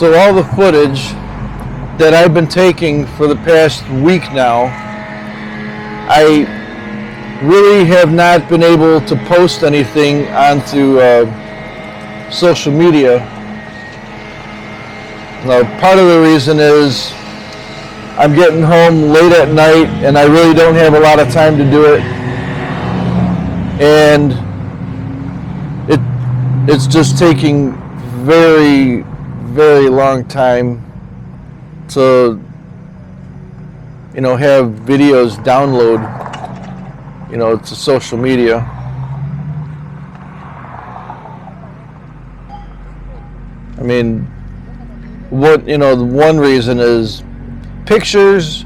So all the footage that I've been taking for the past week now, I really have not been able to post anything onto social media. Now, part of the reason is I'm getting home late at night and I really don't have a lot of time to do it. And it's just taking very, very long time to, have videos download, to social media. I mean, the one reason is pictures,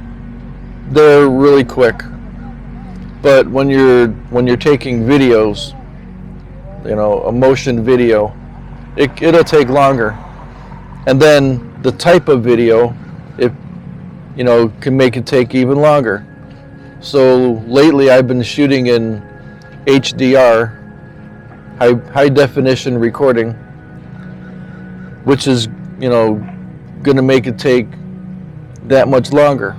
they're really quick. But when you're taking videos, a motion video, it'll take longer. And then the type of video, can make it take even longer. So lately I've been shooting in HDR, high definition recording, which is, gonna make it take that much longer.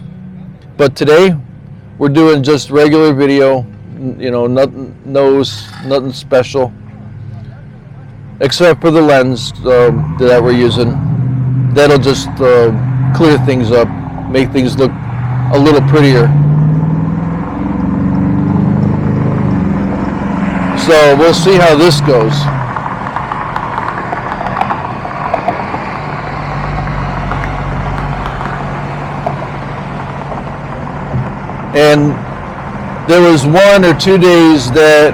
But today we're doing just regular video, nothing special, except for the lens that we're using. That'll just clear things up, make things look a little prettier. So we'll see how this goes. And there was 1 or 2 days that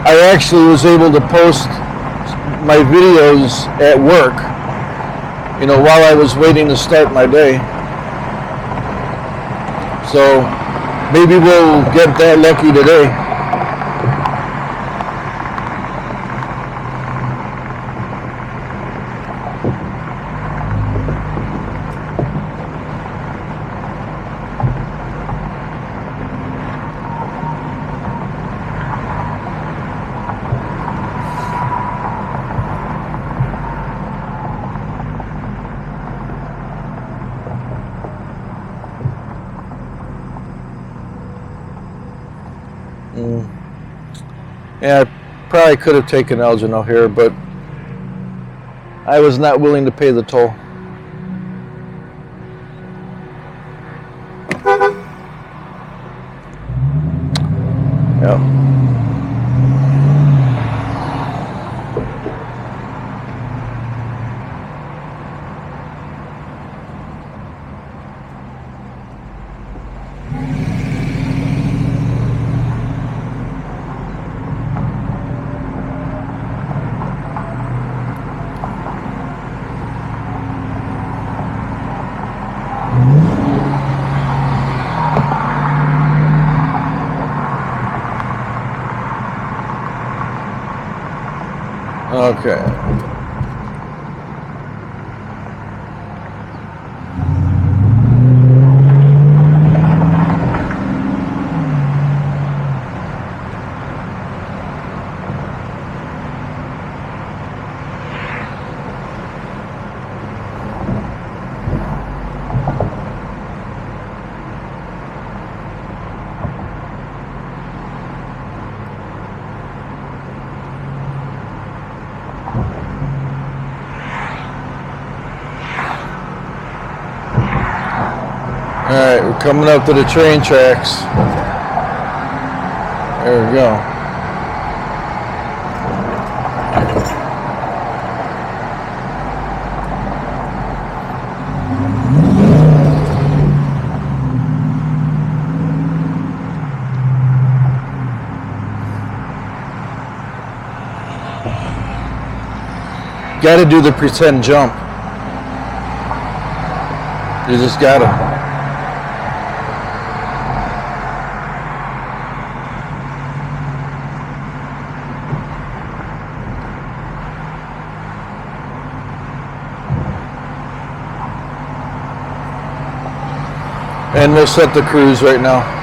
I actually was able to post my videos at work, while I was waiting to start my day. So maybe we'll get that lucky today. Yeah, I probably could have taken Algeno here, but I was not willing to pay the toll. Yeah. Okay. Alright, we're coming up to the train tracks. There we go. Gotta do the pretend jump. You just gotta. And we'll set the cruise right now.